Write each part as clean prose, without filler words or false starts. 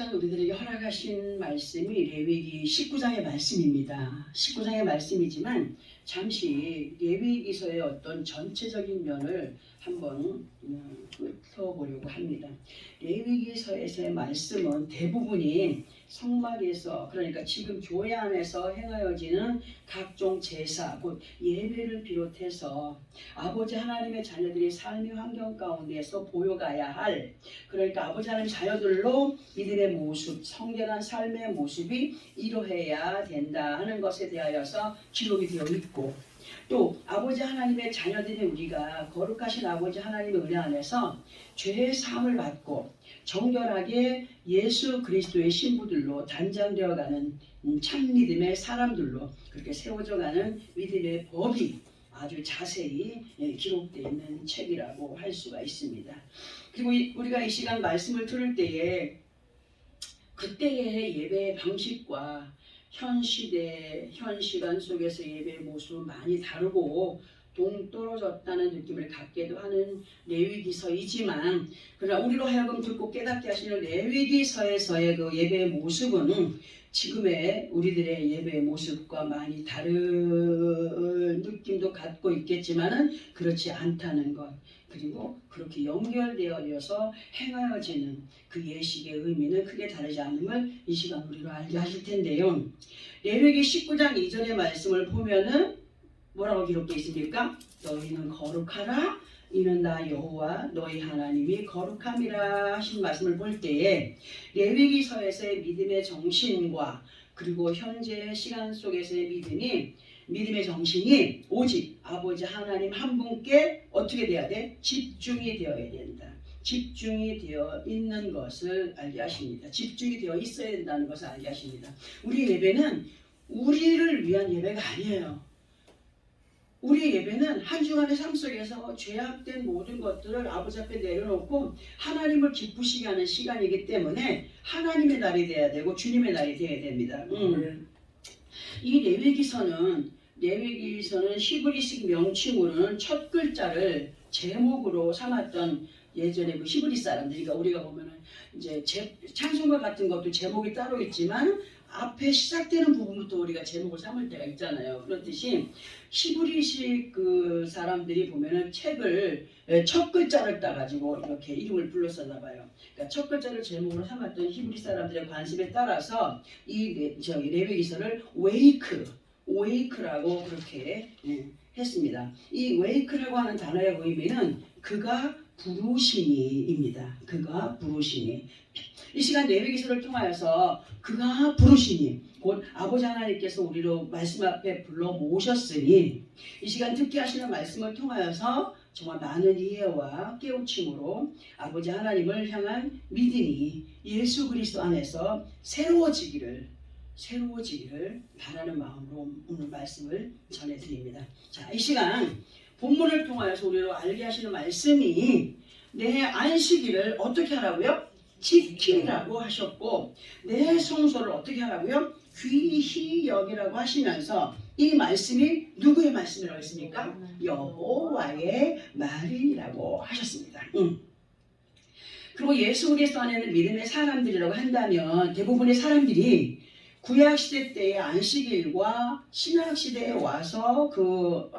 우리들에게 허락하신 말씀이 레위기 19장의 말씀입니다. 19장의 말씀이지만 잠시 레위기서의 어떤 전체적인 면을 한번 훑어보려고 합니다. 레위기서에서의 말씀은 대부분이 성막에서, 그러니까 지금 교회 안에서 행하여지는 각종 제사, 곧 예배를 비롯해서 아버지 하나님의 자녀들이 삶의 환경 가운데서 보여가야 할, 그러니까 아버지 하나님의 자녀들로 믿음의 모습, 성결한 삶의 모습이 이루어야 된다 하는 것에 대하여서 기록이 되어 있고, 또 아버지 하나님의 자녀들인 우리가 거룩하신 아버지 하나님의 은혜 안에서 죄의 사함을 받고 정결하게 예수 그리스도의 신부들로 단장되어가는 참 믿음의 사람들로 그렇게 세워져가는 믿음의 법이 아주 자세히 기록되어 있는 책이라고 할 수가 있습니다. 그리고 우리가 이 시간 말씀을 들을 때에 그때의 예배의 방식과 현 시대, 현 시간 속에서 예배의 모습은 많이 다르고 동떨어졌다는 느낌을 갖게도 하는 레위기서이지만, 그러나 우리로 하여금 듣고 깨닫게 하시는 레위기서에서의 그 예배의 모습은 지금의 우리들의 예배의 모습과 많이 다른 느낌도 갖고 있겠지만은 그렇지 않다는 것, 그리고 그렇게 연결되어서 행하여지는 그 예식의 의미는 크게 다르지 않음을 이 시간 우리로 알게 하실 텐데요. 레위기 19장 2절의 말씀을 보면은 뭐라고 기록되어 있습니까? 너희는 거룩하라, 이는 나 여호와 너희 하나님이 거룩함이라 하신 말씀을 볼 때에 레위기서에서의 믿음의 정신과 그리고 현재의 시간 속에서의 믿음의 정신이 오직 아버지 하나님 한 분께 어떻게 돼야 돼? 집중이 되어야 된다. 집중이 되어 있는 것을 알게 하십니다. 집중이 되어 있어야 된다는 것을 알게 하십니다. 우리 예배는 우리를 위한 예배가 아니에요. 우리 예배는 한 주간의 삶 속에서 죄악된 모든 것들을 아버지 앞에 내려놓고 하나님을 기쁘시게 하는 시간이기 때문에 하나님의 날이 돼야 되고 주님의 날이 돼야 됩니다. 이 레위기서는 히브리식 명칭으로는 첫 글자를 제목으로 삼았던 예전에 그 히브리 사람들, 그러니까 우리가 보면은 이제 찬송가 같은 것도 제목이 따로 있지만 앞에 시작되는 부분부터 우리가 제목을 삼을 때가 있잖아요. 그렇듯이 히브리식 그 사람들이 보면은 책을 첫 글자를 따가지고 이렇게 이름을 불렀었나 봐요. 그러니까 첫 글자를 제목으로 삼았던 히브리 사람들의 관습에 따라서 이 레위기서를 웨이크라고 그렇게 했습니다. 이 웨이크라고 하는 단어의 의미는 그가 부르시니입니다. 그가 부르시니. 이 시간 레위기서를 통하여서 그가 부르시니, 곧 아버지 하나님께서 우리로 말씀 앞에 불러 모으셨으니 이 시간 듣게 하시는 말씀을 통하여서 정말 많은 이해와 깨우침으로 아버지 하나님을 향한 믿음이 예수 그리스도 안에서 새로워지기를 바라는 마음으로 오늘 말씀을 전해드립니다. 자, 이 시간 본문을 통하여서 우리로 알게 하시는 말씀이 내 안식일을 어떻게 하라고요? 지키라고 하셨고, 내 성소를 어떻게 하라고요? 귀히 여기라고 하시면서 이 말씀이 누구의 말씀이라고 했습니까? 여호와의 말이라고 하셨습니다. 그리고 예수 그리스도 안에는 믿음의 사람들이라고 한다면 대부분의 사람들이 구약시대 때의 안식일과 신약시대에 와서 그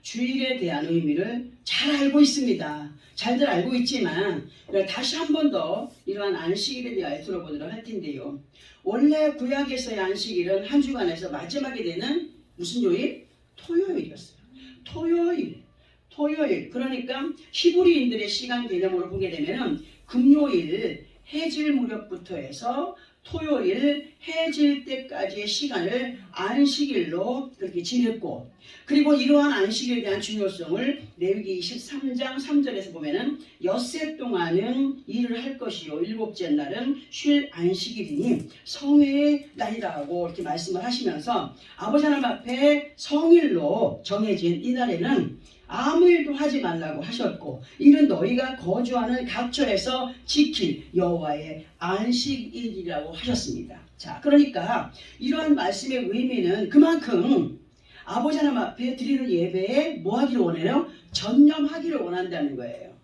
주일에 대한 의미를 잘 알고 있습니다. 잘들 알고 있지만 다시 한 번 더 이러한 안식일에 대하여 들어보도록 할 텐데요. 원래 구약에서의 안식일은 한 주간에서 마지막에 되는 무슨 요일? 토요일이었어요. 토요일. 그러니까 히브리인들의 시간 개념으로 보게 되면은 금요일 해질 무렵부터 해서 토요일 해질 때까지의 시간을 안식일로 그렇게 지냈고, 그리고 이러한 안식일에 대한 중요성을 레위기 23장 3절에서 보면은 엿새 동안은 일을 할 것이요 일곱째 날은 쉴 안식일이니 성회의 날이라고 이렇게 말씀을 하시면서 아버지 하나님 앞에 성일로 정해진 이 날에는 아무 일도 하지 말라고 하셨고, 이는 너희가 거주하는 각처에서 지킬 여호와의 안식일이라고 하셨습니다. 자, 그러니까 이러한 말씀의 의미는 그만큼 아버지 하나님 앞에 드리는 예배에 뭐 하기를 원해요? 전념하기를 원한다는 거예요.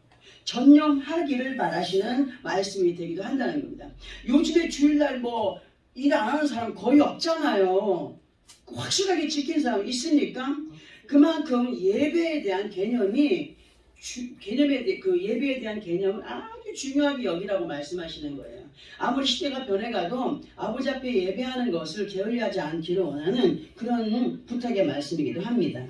전념하기를 바라시는 말씀이 되기도 한다는 겁니다. 요즘에 주일날 뭐 일 안 하는 사람 거의 없잖아요. 확실하게 지킨 사람 있습니까? 그만큼 예배에 대한 개념이 예배에 대한 개념을 아주 중요하게 여기라고 말씀하시는 거예요. 아무리 시대가 변해가도 아버지 앞에 예배하는 것을 게을리하지 않기를 원하는 그런 부탁의 말씀이기도 합니다.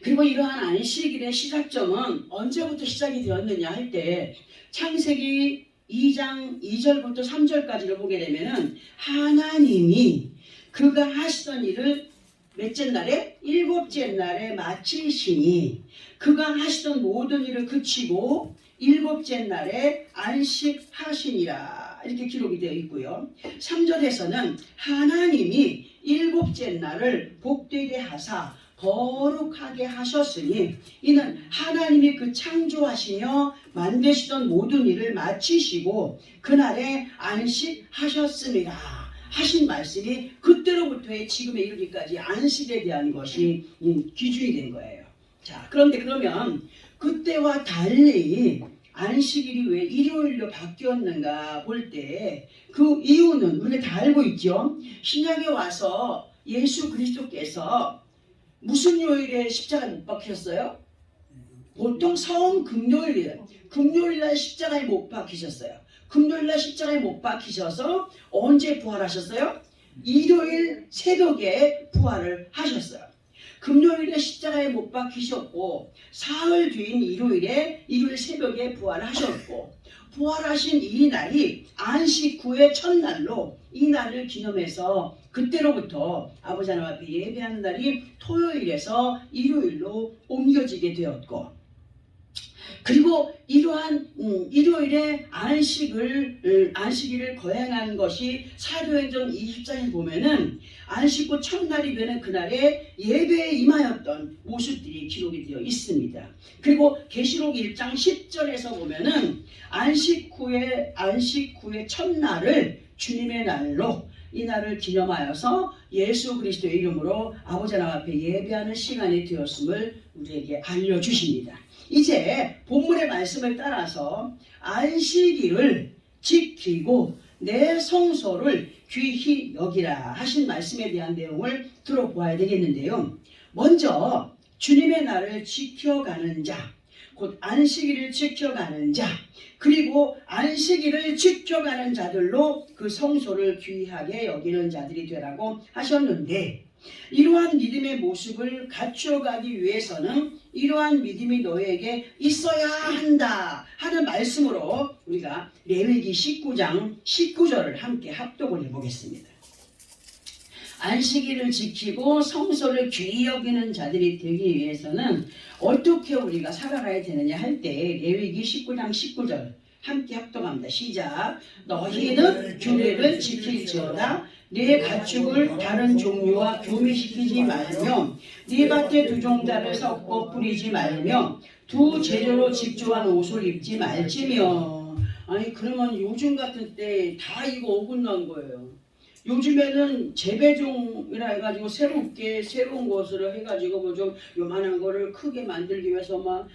그리고 이러한 안식일의 시작점은 언제부터 시작이 되었느냐 할 때 창세기 2장 2절부터 3절까지를 보게 되면은 하나님이 그가 하시던 일을 몇째 날에? 일곱째 날에 마치시니 그가 하시던 모든 일을 그치고 일곱째 날에 안식하시니라 이렇게 기록이 되어 있고요. 3절에서는 하나님이 일곱째 날을 복되게 하사 거룩하게 하셨으니 이는 하나님이 그 창조하시며 만드시던 모든 일을 마치시고 그날에 안식하셨습니다 하신 말씀이 그때로부터의 지금에 이르기까지 안식에 대한 것이 기준이 된 거예요. 자, 그런데 그러면 그때와 달리 안식일이 왜 일요일로 바뀌었는가 볼 때 그 이유는 우리가 다 알고 있죠. 신약에 와서 예수 그리스도께서 무슨 요일에 십자가에 못 박히셨어요? 보통 성금요일이에요. 금요일날 십자가에 못 박히셨어요. 금요일날 십자가에 못 박히셔서 언제 부활하셨어요? 일요일 새벽에 부활을 하셨어요. 금요일에 십자가에 못 박히셨고 사흘 뒤인 일요일 새벽에 부활하셨고 부활하신 이 날이 안식 후의 첫날로 이 날을 기념해서 그때로부터 아버지 하나님 앞에 예배하는 날이 토요일에서 일요일로 옮겨지게 되었고 그리고 이러한 일요일에 안식일을 거행한 것이 사도행전 20장에 보면은 안식 후 첫날이 되는 그날에 예배에 임하였던 모습들이 기록이 되어 있습니다. 그리고 계시록 1장 10절에서 보면은 안식 후의 첫날을 주님의 날로 이 날을 기념하여서 예수 그리스도의 이름으로 아버지 하나님 앞에 예배하는 시간이 되었음을 우리에게 알려주십니다. 이제 본문의 말씀을 따라서 안식일을 지키고 내 성소를 귀히 여기라 하신 말씀에 대한 내용을 들어보아야 되겠는데요. 먼저 주님의 날을 지켜가는 자, 곧 안식일을 지켜가는 자, 그리고 안식일을 지켜가는 자들로 그 성소를 귀하게 여기는 자들이 되라고 하셨는데 이러한 믿음의 모습을 갖춰가기 위해서는 이러한 믿음이 너에게 있어야 한다 하는 말씀으로 우리가 레위기 19장 19절을 함께 합독을 해보겠습니다. 안식일을 지키고 성소를 귀히 여기는 자들이 되기 위해서는 어떻게 우리가 살아가야 되느냐 할 때 레위기 19장 19절 함께 합독합니다. 시작. 너희는 규례를 지킬지어다 네 가축을 다른 종류와 교미시키지 말며 네 밭에 두 종자를 섞어 뿌리지 말며 두 재료로 직조한 옷을 입지 말지며. 아니 그러면 요즘 같은 때 다 이거 어긋난 거예요. 요즘에는 재배종이라 해가지고 새로운 것으로 해가지고 뭐 좀 요만한 거를 크게 만들기 위해서 막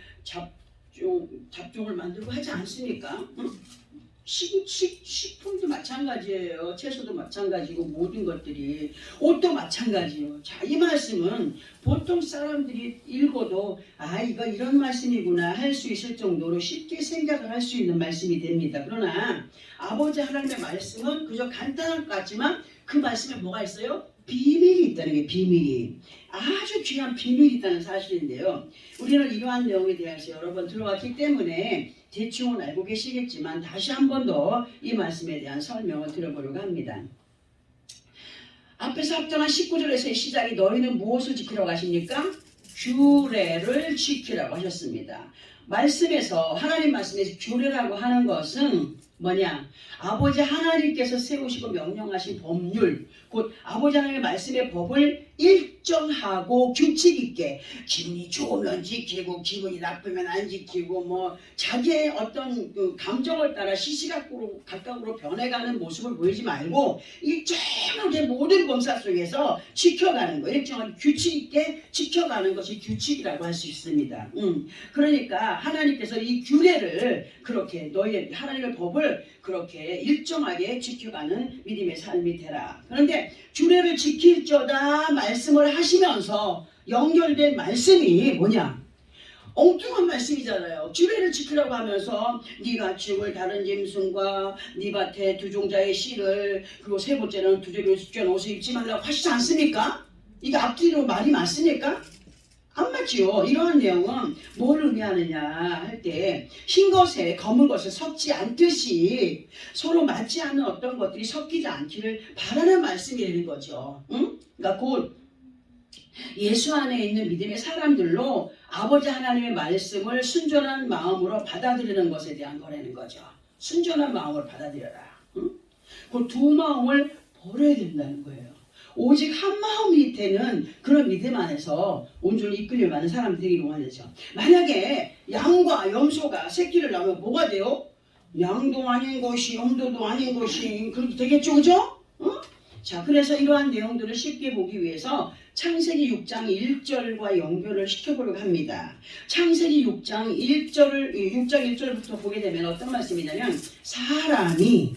잡종을 만들고 하지 않습니까? 응? 식품도 마찬가지예요. 채소도 마찬가지고 모든 것들이 옷도 마찬가지예요. 자, 이 말씀은 보통 사람들이 읽어도 아 이거 이런 말씀이구나 할 수 있을 정도로 쉽게 생각을 할 수 있는 말씀이 됩니다. 그러나 아버지 하나님의 말씀은 그저 간단한 것 같지만 그 말씀에 뭐가 있어요? 비밀이 있다는 게 비밀이 아주 귀한 비밀이 있다는 사실인데요. 우리는 이러한 내용에 대해서 여러 번 들어왔기 때문에 대충은 알고 계시겠지만 다시 한 번 더 이 말씀에 대한 설명을 드려보려고 합니다. 앞에서 합정한 19절에서의 시작이 너희는 무엇을 지키라고 하십니까? 규례를 지키라고 하셨습니다. 말씀에서 하나님 말씀에서 규례라고 하는 것은 뭐냐? 아버지 하나님께서 세우시고 명령하신 법률, 곧 아버지 하나님의 말씀의 법을 일정하고 규칙 있게, 기분이 좋으면 지키고 기분이 나쁘면 안 지키고, 뭐 자기의 어떤 그 감정을 따라 시시각각으로 변해가는 모습을 보이지 말고 일정하게 모든 범사 속에서 지켜가는 거, 일정하게 규칙 있게 지켜가는 것이 규칙이라고 할 수 있습니다. 그러니까 하나님께서 이 규례를 그렇게, 너희 하나님의 법을 그렇게 일정하게 지켜가는 믿음의 삶이 되라. 그런데 규례를 지킬저다 말씀을 하시면서 연결된 말씀이 뭐냐? 엉뚱한 말씀이잖아요. 규례를 지키라고 하면서 네가 죽을 다른 짐승과 네 밭에 두 종자의 씨를, 그리고 세 번째는 두저로 숙견 옷을 입지 말라고 하시지 않습니까? 이게 앞뒤로 말이 맞습니까? 안 맞지요. 이러한 내용은 뭘 의미하느냐 할 때 흰 것에 검은 것을 섞지 않듯이 서로 맞지 않는 어떤 것들이 섞이지 않기를 바라는 말씀이 되는 거죠. 그러니까 곧 예수 안에 있는 믿음의 사람들로 아버지 하나님의 말씀을 순전한 마음으로 받아들이는 것에 대한 거라는 거죠. 순전한 마음으로 받아들여라. 그 두 마음을 버려야 된다는 거예요. 오직 한 마음이 되는 그런 믿음 안에서 온전히 이끌려가는 사람들이 용하죠. 만약에 양과 염소가 새끼를 낳으면 뭐가 돼요? 양도 아닌 것이 염도도 아닌 것이 그렇게 되겠죠, 그죠? 자, 그래서 이러한 내용들을 쉽게 보기 위해서 창세기 6장 1절과 연결을 시켜보려고 합니다. 창세기 6장 1절부터 보게 되면 어떤 말씀이냐면, 사람이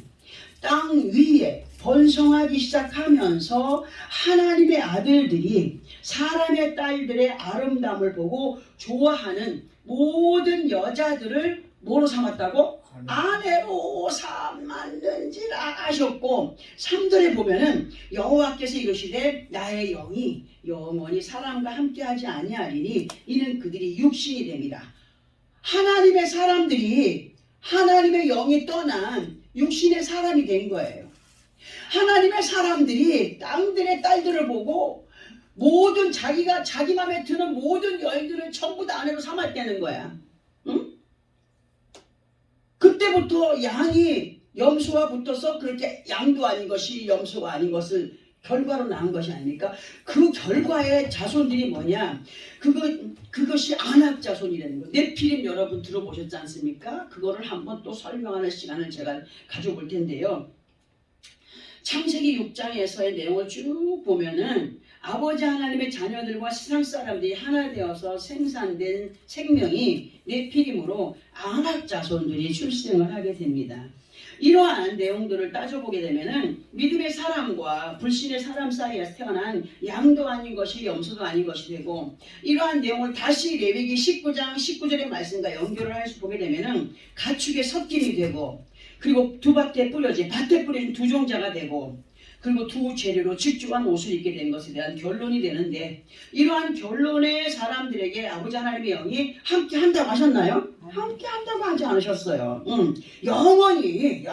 땅 위에 번성하기 시작하면서 하나님의 아들들이 사람의 딸들의 아름다움을 보고 좋아하는 모든 여자들을 뭐로 삼았다고? 아내로 삼았는지라 하셨고, 3절에 보면은 여호와께서 이르시되 나의 영이 영원히 사람과 함께하지 아니하리니 이는 그들이 육신이 됩니다. 하나님의 사람들이 하나님의 영이 떠난 육신의 사람이 된 거예요. 하나님의 사람들이 땅들의 딸들을 보고 모든 자기가 자기 마음에 드는 모든 여인들을 전부 다 아내로 삼았다는 거야. 응? 그때부터 양이 염소와 붙어서 그렇게 양도 아닌 것이 염소가 아닌 것을 결과로 낳은 것이 아닙니까? 그 결과의 자손들이 뭐냐? 그것이 안악 자손이라는 거. 네피림 여러분 들어보셨지 않습니까? 그거를 한번 또 설명하는 시간을 제가 가져볼 텐데요. 창세기 6장에서의 내용을 쭉 보면은 아버지 하나님의 자녀들과 세상 사람들이 하나 되어서 생산된 생명이 네피림으로 안악 자손들이 출생을 하게 됩니다. 이러한 내용들을 따져보게 되면은 믿음의 사람과 불신의 사람 사이에서 태어난 양도 아닌 것이 염소도 아닌 것이 되고, 이러한 내용을 다시 레위기 19장 19절의 말씀과 연결을 해서 보게 되면은 가축의 섞임이 되고, 그리고 두 밭에 뿌려진 두 종자가 되고, 그리고 두 재료로 직주한 옷을 입게 된 것에 대한 결론이 되는데, 이러한 결론의 사람들에게 아버지 하나님의 영이 함께 한다고 하셨나요? 함께 한다고 하지 않으셨어요. 영원히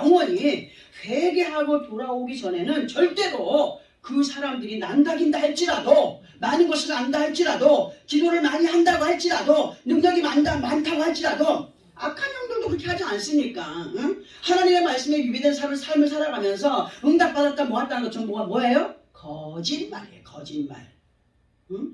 회개하고 돌아오기 전에는 절대로 그 사람들이 난다긴다 할지라도, 많은 것을 안다 할지라도, 기도를 많이 한다고 할지라도, 능력이 많다고 할지라도 악한 영들도 그렇게 하지 않습니까? 응? 하나님의 말씀에 유비된 삶을 살아가면서 응답받았다 모았다는 것처럼 뭐예요? 거짓말이에요. 거짓말. 응?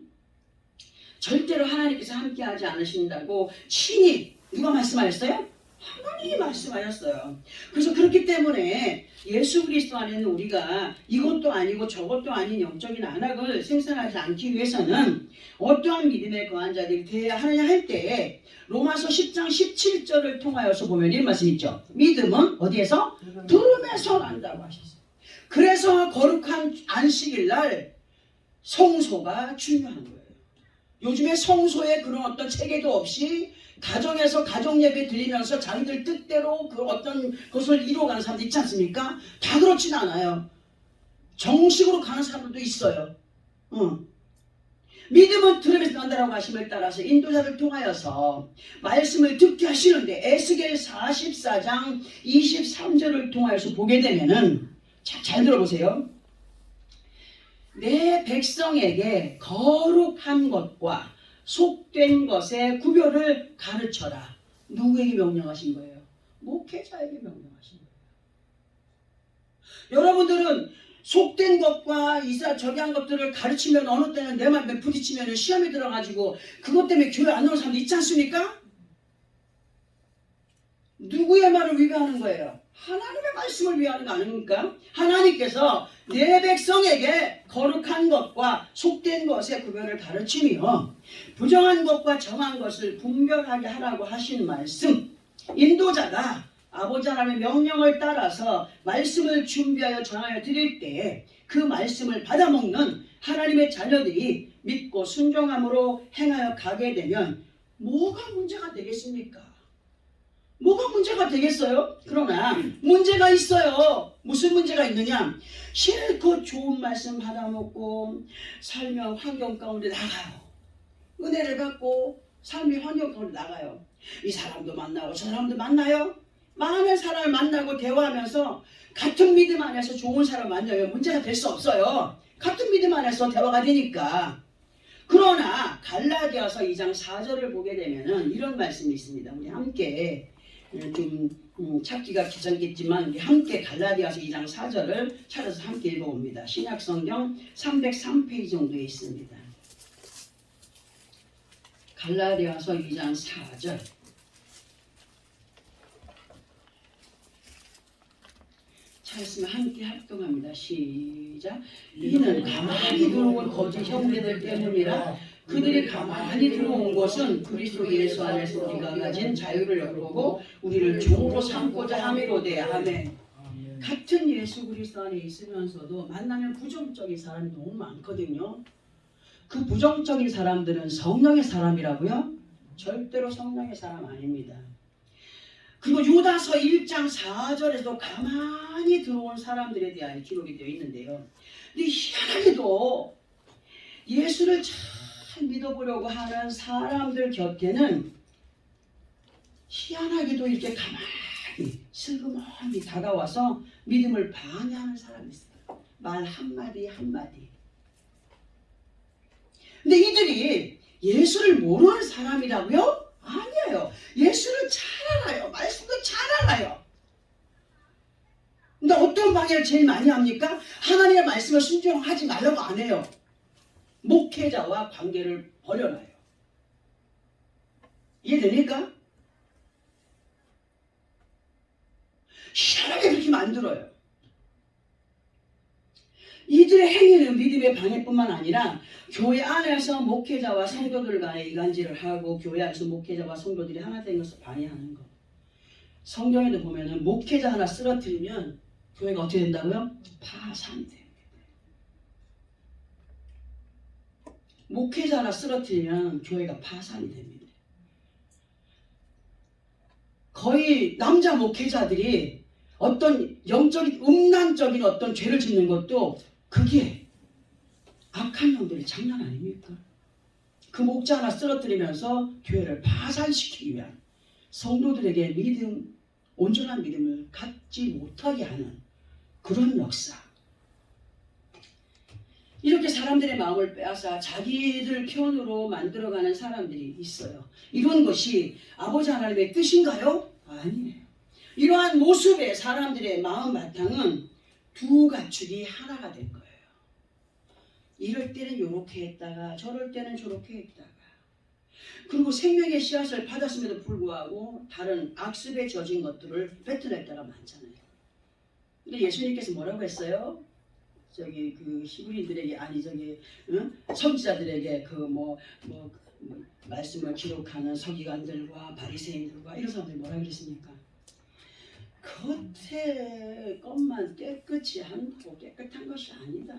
절대로 하나님께서 함께하지 않으신다고 친히 누가 말씀하셨어요? 하나님이 말씀하셨어요. 그래서 그렇기 때문에 예수 그리스도 안에는 우리가 이것도 아니고 저것도 아닌 영적인 안악을 생산하지 않기 위해서는 어떠한 믿음에 거한 자들이 되어야 하느냐 할 때, 로마서 10장 17절을 통하여서 보면 이런 말씀 있죠. 믿음은 어디에서? 들음에서 난다고 하셨어요. 그래서 거룩한 안식일 날 성소가 중요한 거예요. 요즘에 성소에 그런 어떤 체계도 없이 가정에서 가정 예배 드리면서 자기들 뜻대로 그 어떤 것을 이루어가는 사람들 있지 않습니까? 다 그렇진 않아요. 정식으로 가는 사람들도 있어요. 믿음은 들음에서 난다라고 하심을 따라서 인도자를 통하여서 말씀을 듣게 하시는데, 에스겔 44장 23절을 통하여서 보게 되면은, 잘 들어보세요. 내 백성에게 거룩한 것과 속된 것의 구별을 가르쳐라. 누구에게 명령하신 거예요? 목회자에게 명령하신 거예요. 속된 것과 저기 한 것들을 가르치면 어느 때는 내 맘에 부딪히면 시험에 들어가지고 그것 때문에 교회 안 오는 사람도 있지 않습니까? 누구의 말을 위배하는 거예요? 하나님의 말씀을 위배하는 거 아닙니까? 하나님께서 내 백성에게 거룩한 것과 속된 것의 구별을 가르치며 부정한 것과 정한 것을 분별하게 하라고 하신 말씀, 인도자가 아버지 하나님의 명령을 따라서 말씀을 준비하여 전하여 드릴 때 그 말씀을 받아먹는 하나님의 자녀들이 믿고 순종함으로 행하여 가게 되면 뭐가 문제가 되겠습니까? 뭐가 문제가 되겠어요? 그러나 문제가 있어요. 무슨 문제가 있느냐? 실컷 좋은 말씀 받아먹고 살며 환경 가운데 나가요. 은혜를 받고 삶의 환경 가운데 나가요. 이 사람도 만나고 저 사람도 만나요. 많은 사람을 만나고 대화하면서 같은 믿음 안에서 좋은 사람 만나면 문제가 될 수 없어요. 같은 믿음 안에서 대화가 되니까. 그러나 갈라디아서 2장 4절을 보게 되면은 이런 말씀이 있습니다. 우리 함께 좀 찾기가 귀찮겠지만 우리 함께 갈라디아서 2장 4절을 찾아서 함께 읽어봅니다. 신약성경 303페이지 정도에 있습니다. 갈라디아서 2장 4절. 찾았으면 함께 합동합니다. 시작. 이는 가만히 들어온 거짓 형제들 때문이라. 그들이 가만히 들어온 것은 그리스도 예수 안에서 우리가 가진 자유를 열고 우리를 종으로 삼고자 함이로되. 아멘. 같은 예수 그리스도 안에 있으면서도 만나면 부정적인 사람이 너무 많거든요. 그 부정적인 사람들은 성령의 사람이라고요? 절대로 성령의 사람 아닙니다. 그리고 유다서 1장 4절에도 가만히 들어온 사람들에 대하여 기록이 되어 있는데요. 근데 희한하게도 예수를 잘 믿어보려고 하는 사람들 곁에는 희한하게도 이렇게 가만히 슬그머니 다가와서 믿음을 방해하는 사람이 있어요. 말 한마디 한마디. 근데 이들이 예수를 모르는 사람이라고요? 아니에요. 예수를 잘 알아요. 말씀도 잘 알아요. 근데 어떤 방해를 제일 많이 합니까? 하나님의 말씀을 순종하지 말라고 안 해요. 목회자와 관계를 버려놔요. 이해됩니까? 희한하게 그렇게 만들어요. 이들의 행위는 믿음의 방해뿐만 아니라 교회 안에서 목회자와 성도들 간에 이간질을 하고 교회 안에서 목회자와 성도들이 하나 된 것을 방해하는 것. 성경에도 보면은 목회자 하나 쓰러뜨리면 교회가 어떻게 된다고요? 파산이 됩니다. 목회자 하나 쓰러뜨리면 교회가 파산이 됩니다. 거의 남자 목회자들이 어떤 영적인 음란적인 어떤 죄를 짓는 것도 그게 악한 놈들이 장난 아닙니까? 그 목자 하나 쓰러뜨리면서 교회를 파산시키기 위한 성도들에게 믿음, 온전한 믿음을 갖지 못하게 하는 그런 역사. 이렇게 사람들의 마음을 빼앗아 자기들 편으로 만들어가는 사람들이 있어요. 이런 것이 아버지 하나님의 뜻인가요? 아니에요. 이러한 모습의 사람들의 마음 바탕은 두 가축이 하나가 된 거예요. 이럴 때는 이렇게 했다가 저럴 때는 저렇게 했다가, 그리고 생명의 씨앗을 받았음에도 불구하고 다른 악습에 젖은 것들을 뱉어낼 때가 많잖아요. 근데 예수님께서 뭐라고 했어요? 저기 그 히브리인들에게, 아니 저기 선지자들에게 말씀을 기록하는 서기관들과 바리새인들과 이런 사람들이 뭐라 그랬습니까? 겉에 것만 깨끗이 한다고 깨끗한 것이 아니다.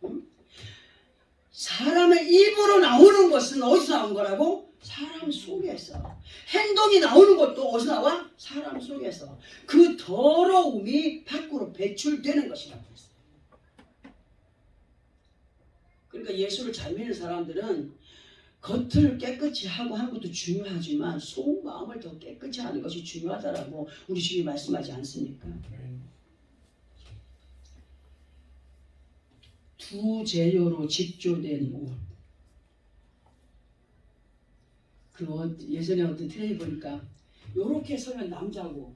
응? 사람의 입으로 나오는 것은 어디서 나온 거라고? 사람 속에서. 행동이 나오는 것도 어디서 나와? 사람 속에서. 그 더러움이 밖으로 배출되는 것이라고 했어요. 그러니까 예수를 잘 믿는 사람들은 겉을 깨끗이 하고 하는 것도 중요하지만 속마음을 더 깨끗이 하는 것이 중요하다라고 우리 주님이 말씀하지 않습니까? 두 재료로 직조된 옷. 그 옷, 예전에 어떤 텔레비 보니까 요렇게 서면 남자고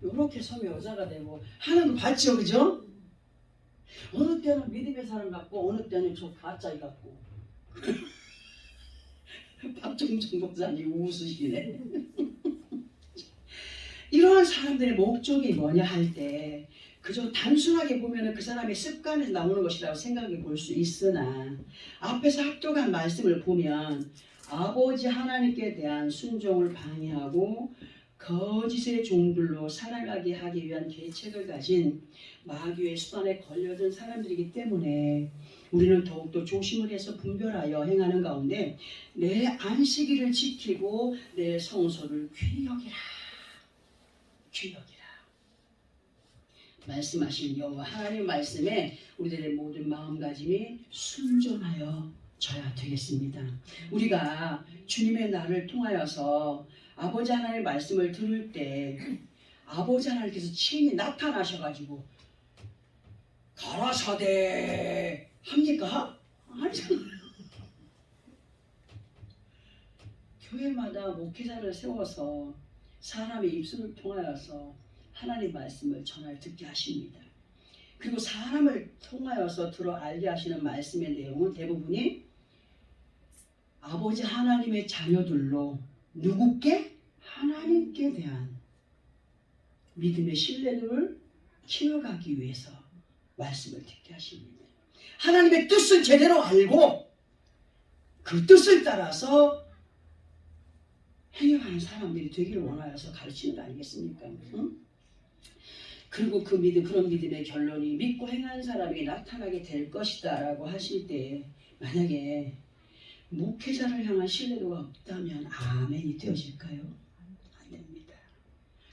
요렇게 서면 여자가 되고 하는 거 봤죠, 그죠? 어느 때는 믿음의 사람 같고 어느 때는 저 가짜이 같고. 박정준 목사님 웃으시네. 이러한 사람들의 목적이 뭐냐 할 때 그저 단순하게 보면 그 사람의 습관에서 나오는 것이라고 생각해 볼 수 있으나 앞에서 합독한 말씀을 보면 아버지 하나님께 대한 순종을 방해하고 거짓의 종들로 살아가게 하기 위한 계책을 가진 마귀의 수단에 걸려든 사람들이기 때문에 우리는 더욱더 조심을 해서 분별하여 행하는 가운데 내 안식일을 지키고 내 성소를 귀히 여기라. 귀히 여기라. 말씀하신 여호와 하나님 말씀에 우리들의 모든 마음가짐이 순종하여 져야 되겠습니다. 우리가 주님의 날을 통하여서 아버지 하나님의 말씀을 들을 때 아버지 하나님께서 친히 나타나셔가지고 가라사대 합니까? 아니잖아요. 교회마다 목회자를 세워서 사람의 입술을 통하여서 하나님 말씀을 전할 듣게 하십니다. 그리고 사람을 통하여서 들어 알게 하시는 말씀의 내용은 대부분이 아버지 하나님의 자녀들로 누구께? 하나님께 대한 믿음의 신뢰를 키워가기 위해서 말씀을 듣게 하십니다. 하나님의 뜻을 제대로 알고 그 뜻을 따라서 행해가는 사람들이 되기를 원하여서 가르치는 거 아니겠습니까? 응? 그리고 그 믿음, 그런 믿음의 결론이 믿고 행하는 사람에게 나타나게 될 것이다 라고 하실 때 만약에 목회자를 향한 신뢰도가 없다면 아멘이 되어질까요? 안 됩니다.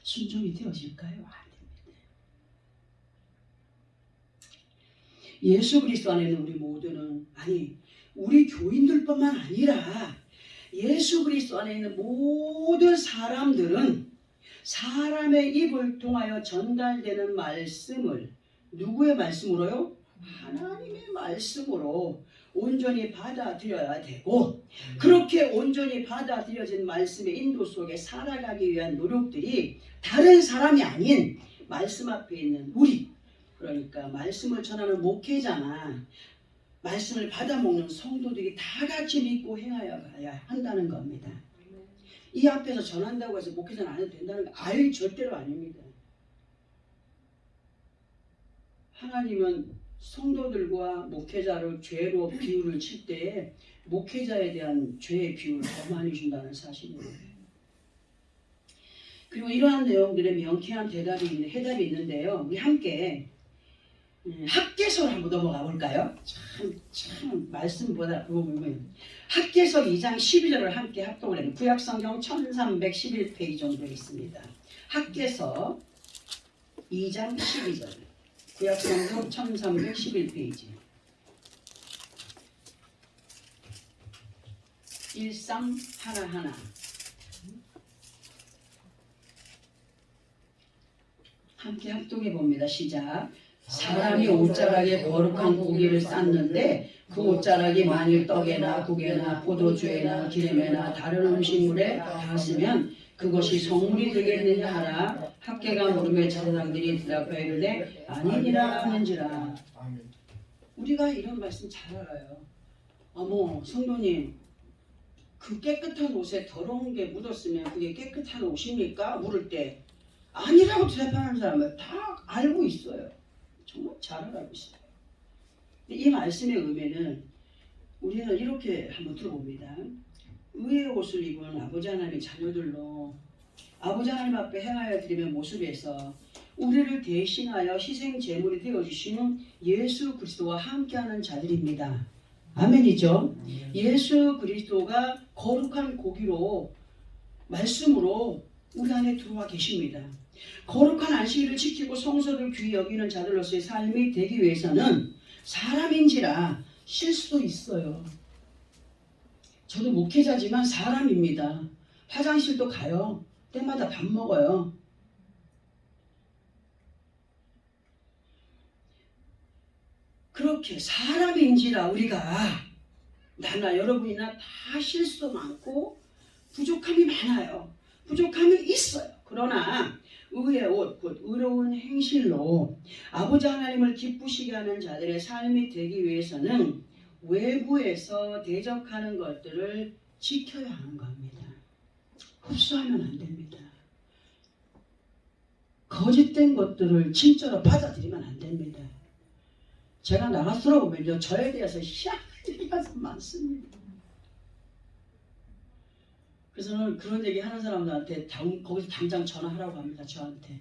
순종이 되어질까요? 안 됩니다. 예수 그리스도 안에 있는 우리 모두는 아니 우리 교인들뿐만 아니라 예수 그리스도 안에 있는 모든 사람들은 사람의 입을 통하여 전달되는 말씀을 누구의 말씀으로요? 하나님의 말씀으로 온전히 받아들여야 되고 그렇게 온전히 받아들여진 말씀의 인도 속에 살아가기 위한 노력들이 다른 사람이 아닌 말씀 앞에 있는 우리 그러니까 말씀을 전하는 목회자나 말씀을 받아먹는 성도들이 다 같이 믿고 행하여 가야 한다는 겁니다. 이 앞에서 전한다고 해서 목회자는 안 해도 된다는 거 아예 절대로 아닙니다. 하나님은 성도들과 목회자를 죄로 비유를 칠 때 목회자에 대한 죄의 비유를 더 많이 준다는 사실입니다. 그리고 이러한 내용들의 명쾌한 해답이 있는데요. 우리 함께 학개서를 한번 넘어가 볼까요? 참 말씀보다 그거 보면 학개서 2장 12절을 함께 합독을 해요. 구약성경 1311페이지 정도 있습니다. 학개서 2장 12절 구약성경 1311페이지 1상 하나하나 함께 합독해 봅니다. 시작. 사람이 옷자락에 거룩한 고기를 쌓는데 그 옷자락이 만일 떡에나 국에나 포도주에나 기름에나 다른 음식물에 닿았으면 그것이 성물이 되겠느냐 하라. 학개가 물음에 제사장들이 대답하여 이르되 아니니라 하는지라. 우리가 이런 말씀 잘 알아요. 어머 성도님 그 깨끗한 옷에 더러운 게 묻었으면 그게 깨끗한 옷입니까? 물을 때 아니라고 대답하는 사람은 다 알고 있어요. 정말 잘 알고 있어요. 이 말씀의 의미는 우리는 이렇게 한번 들어봅니다. 의의 옷을 입은 아버지 하나님의 자녀들로 아버지 하나님 앞에 행하여 드리는 모습에서 우리를 대신하여 희생 제물이 되어주시는 예수 그리스도와 함께하는 자들입니다. 아멘이죠. 예수 그리스도가 거룩한 고기로 말씀으로 우리 안에 들어와 계십니다. 거룩한 안식일을 지키고 성소를 귀히 여기는 자들로서의 삶이 되기 위해서는 사람인지라 실수도 있어요. 저도 목회자지만 사람입니다. 화장실도 가요. 때마다 밥 먹어요. 그렇게 사람인지라 우리가 나나 여러분이나 다 실수도 많고 부족함이 많아요. 부족함이 있어요. 그러나 의의 옷, 곧 의로운 행실로 아버지 하나님을 기쁘시게 하는 자들의 삶이 되기 위해서는 외부에서 대적하는 것들을 지켜야 하는 겁니다. 흡수하면 안 됩니다. 거짓된 것들을 진짜로 받아들이면 안 됩니다. 제가 나가 들어보면요, 저에 대해서 희한한 얘기가 많습니다. 그래서 저는 그런 얘기 하는 사람들한테 거기서 당장 전화하라고 합니다. 저한테.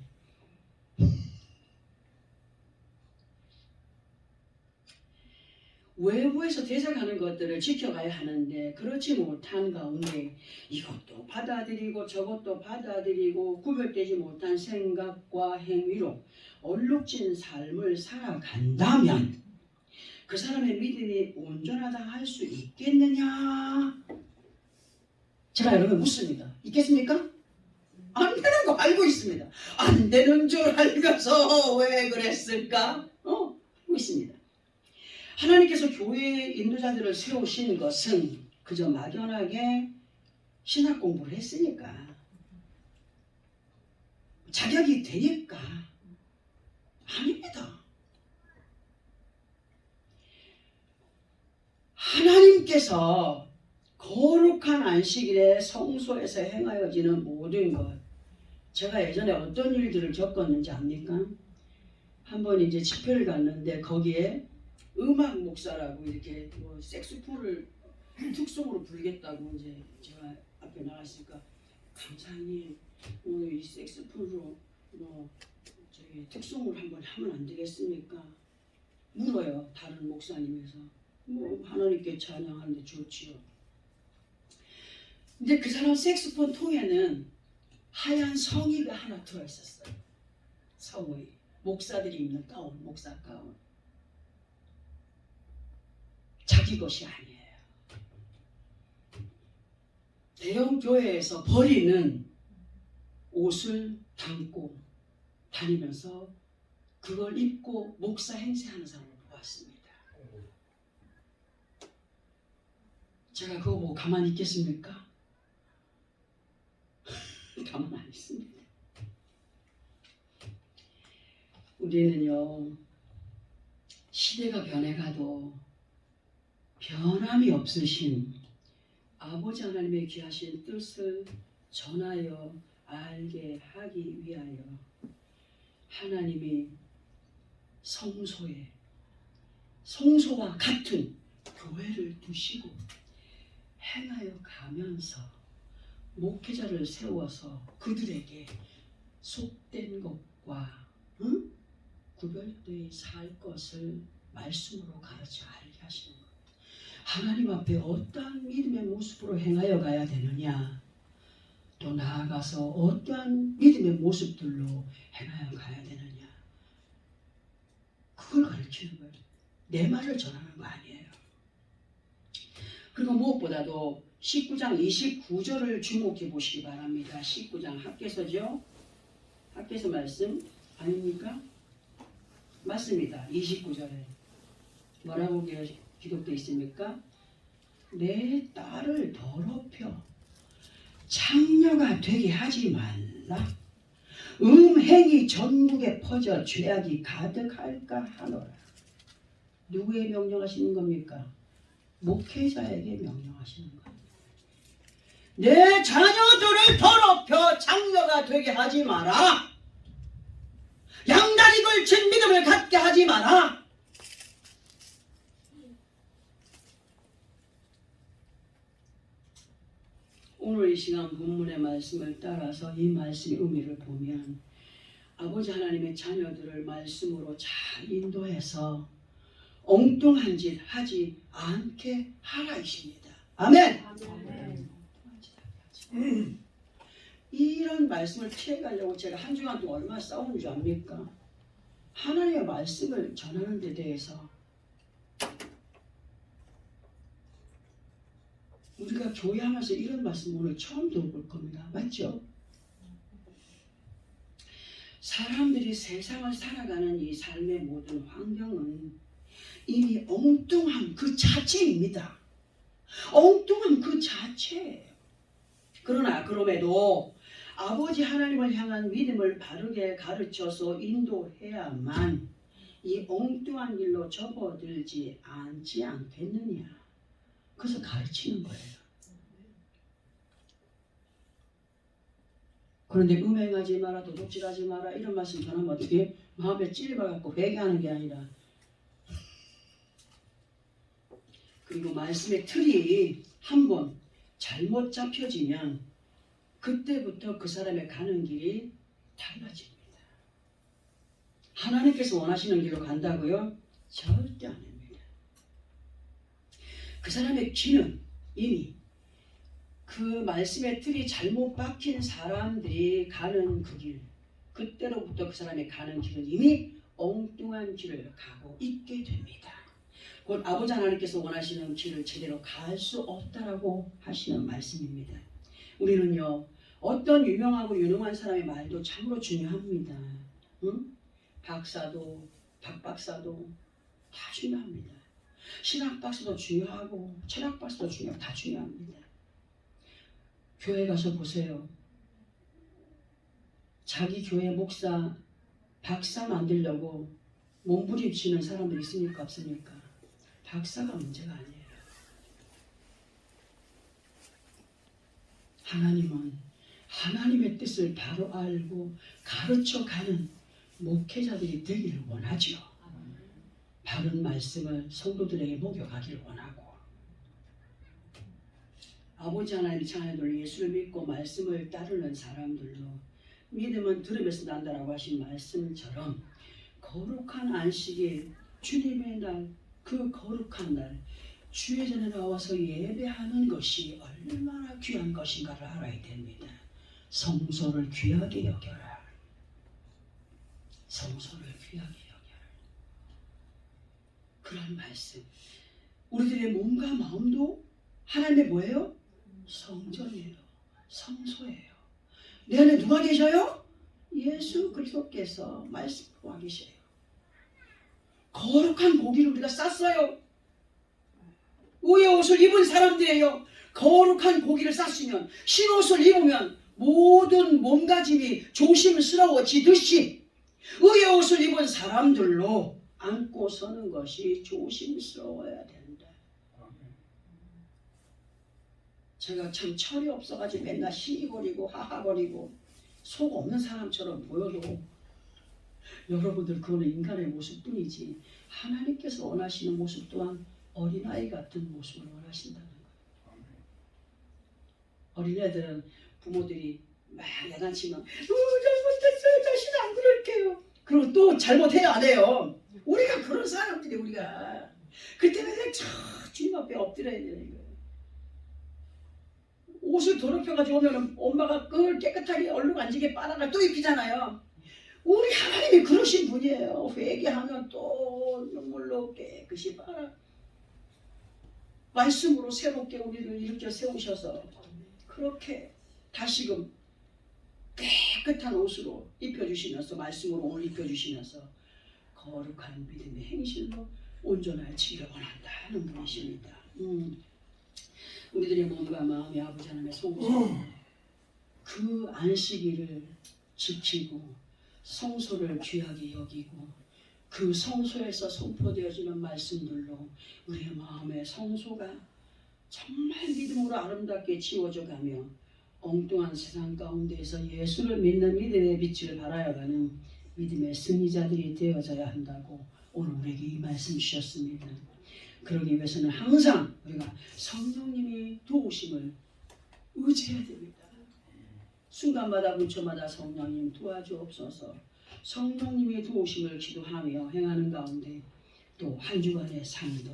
외부에서 대적하는 것들을 지켜가야 하는데 그렇지 못한 가운데 이것도 받아들이고 저것도 받아들이고 구별되지 못한 생각과 행위로 얼룩진 삶을 살아간다면 그 사람의 믿음이 온전하다 할 수 있겠느냐? 제가 여러분 묻습니다. 있겠습니까? 안 되는 거 알고 있습니다. 안 되는 줄 알면서 왜 그랬을까? 알고 있습니다. 하나님께서 교회의 인도자들을 세우신 것은 그저 막연하게 신학 공부를 했으니까, 자격이 되니까 아닙니다. 하나님께서 거룩한 안식일에 성소에서 행하여지는 모든 것, 제가 예전에 어떤 일들을 겪었는지 압니까? 한번 이제 집회를 갔는데 거기에 음악 목사라고 이렇게 뭐 색소폰을 특송으로 불겠다고 이제 제가 앞에 나갔으니까, 강사님 오늘 이 색소폰으로 뭐 저기 특송을 한번 하면 안 되겠습니까? 물어요. 다른 목사님에서. 뭐 하나님께 찬양하는데 좋지요. 근데 그 사람 색소폰 통에는 하얀 성의가 하나 들어있었어요. 성의. 목사들이 입는 가운, 목사 가운. 자기 것이 아니에요. 대형 교회에서 버리는 옷을 담고 다니면서 그걸 입고 목사 행세하는 사람을 보았습니다. 제가 그거 보고 가만히 있겠습니까? 가만 안 있습니다. 우리는요, 시대가 변해가도 변함이 없으신 아버지 하나님의 귀하신 뜻을 전하여 알게 하기 위하여 하나님이 성소와 같은 교회를 두시고 행하여 가면서 목회자를 세워서 그들에게 속된 것과 구별되어 살 것을 말씀으로 가르쳐 알게 하시는 것. 하나님 앞에 어떠한 믿음의 모습으로 행하여 가야 되느냐, 또 나아가서 어떠한 믿음의 모습들로 행하여 가야 되느냐, 그걸 가르치는 거예요. 내 말을 전하는 거 아니에요. 그리고 무엇보다도 19장 29절을 주목해 보시기 바랍니다. 19장 학개서죠. 학개서 말씀 아닙니까? 맞습니다. 29절에 뭐라고 기록되어 있습니까? 내 딸을 더럽혀 창녀가 되게 하지 말라. 음행이 전국에 퍼져 죄악이 가득할까 하노라. 누구에 명령하시는 겁니까? 목회자에게 명령하시는 겁니다. 내 자녀들을 더럽혀 장녀가 되게 하지 마라. 양다리 걸친 믿음을 갖게 하지 마라. 오늘 이 시간 본문의 말씀을 따라서 이 말씀의 의미를 보면 아버지 하나님의 자녀들을 말씀으로 잘 인도해서 엉뚱한 짓 하지 않게 하라 이십니다. 아멘. 이런 말씀을 피해가려고 제가 한 주간 동안 얼마나 싸우는 줄 압니까? 하나님의 말씀을 전하는 데 대해서 우리가 교회하면서 이런 말씀 오늘 처음 들어볼 겁니다. 맞죠? 사람들이 세상을 살아가는 이 삶의 모든 환경은 이미 엉뚱함 그 자체입니다. 엉뚱함 그 자체예요. 그러나 그럼에도 아버지 하나님을 향한 믿음을 바르게 가르쳐서 인도해야만 이 엉뚱한 길로 접어들지 않겠느냐. 그래서 가르치는 거예요. 그런데 음행하지 마라, 도둑질하지 마라 이런 말씀 전하면 어떻게 마음에 찔려갖고 회개하는 게 아니라, 그리고 말씀의 틀이 한번 잘못 잡혀지면 그때부터 그 사람의 가는 길이 달라집니다. 하나님께서 원하시는 길로 간다고요? 절대 아닙니다. 그 사람의 귀는 이미 그 말씀의 틀이 잘못 박힌 사람들이 가는 그 길, 그때로부터 그 사람이 가는 길은 이미 엉뚱한 길을 가고 있게 됩니다. 곧 아버지 하나님께서 원하시는 길을 제대로 갈 수 없다라고 하시는 말씀입니다. 우리는요, 어떤 유명하고 유능한 사람의 말도 참으로 중요합니다. 응? 박사도 박박사도 다 중요합니다. 신학 박사도 중요하고 철학 박사도 중요하고 다 중요합니다. 교회 가서 보세요. 자기 교회 목사 박사 만들려고 몸부림치는 사람들 있습니까? 없습니까? 박사가 문제가 아니에요. 하나님은 하나님의 뜻을 바로 알고 가르쳐가는 목회자들이 되기를 원하죠. 바른 말씀을 성도들에게 목욕하기를 원하고, 아버지 하나님의 자녀들 예수를 믿고 말씀을 따르는 사람들로 믿음은 들음에서 난다라고 하신 말씀처럼 거룩한 안식일, 주님의 날, 그 거룩한 날 주의 전에 나와서 예배하는 것이 얼마나 귀한 것인가를 알아야 됩니다. 성소를 귀하게 여겨라. 성소를 귀하게 여겨라. 그런 말씀. 우리들의 몸과 마음도 하나님의 뭐예요? 성전이에요. 성소예요. 내 안에 누가 계셔요? 예수 그리스도께서 말씀으로 와 계셔요. 거룩한 고기를 우리가 쌌어요. 의의 옷을 입은 사람들이에요. 거룩한 고기를 쌌으면, 흰옷을 입으면 모든 몸가짐이 조심스러워지듯이 의의 옷을 입은 사람들로 안고 서는 것이 조심스러워야 된다. 제가 참 철이 없어가지고 맨날 시기거리고 하하거리고 속 없는 사람처럼 보여도 여러분들 그거는 인간의 모습뿐이지 하나님께서 원하시는 모습 또한 어린아이 같은 모습을 원하신다는 거예요. 어린애들은 부모들이 막 야단치면 잘못했어요. 다시는 안 그럴게요. 그리고 또 잘못해요 안 해요. 우리가 그런 사람들이 우리가 그때는 그냥 주님 앞에 엎드려야 되는 거예요. 옷을 더럽혀가지고 오면 엄마가 그걸 깨끗하게 얼룩 안 지게 빨아라 또 입히잖아요. 우리 하나님이 그러신 분이에요. 회개하면 또 눈물로 깨끗이 빨아 말씀으로 새롭게 우리를 일으켜 세우셔서 그렇게 다시금 깨끗한 옷으로 입혀주시면서 말씀으로 오늘 입혀주시면서 거룩한 믿음의 행실로 온전해지기를 원한다는 분이십니다. 우리들의 몸과 마음이 아버지 하나님의 성소 그 안식일을 지키고 성소를 귀하게 여기고 그 성소에서 선포되어지는 말씀들로 우리의 마음의 성소가 정말 믿음으로 아름답게 지워져 가며 엉뚱한 세상 가운데에서 예수를 믿는 믿음의 빛을 발하여가는 믿음의 승리자들이 되어져야 한다고 오늘 우리에게 이 말씀 주셨습니다. 그러기 위해서는 항상 우리가 성령님이 도우심을 의지해야 됩니다. 순간마다 문초마다 성령님 도와주옵소서. 성령님의 도우심을 기도하며 행하는 가운데 또 한 주간의 삶도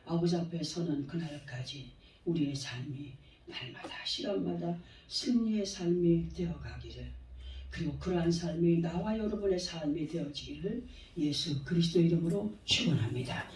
아버지 앞에 서는 그날까지 우리의 삶이 날마다 시간마다 승리의 삶이 되어가기를, 그리고 그러한 삶이 나와 여러분의 삶이 되어지기를 예수 그리스도 이름으로 축원합니다.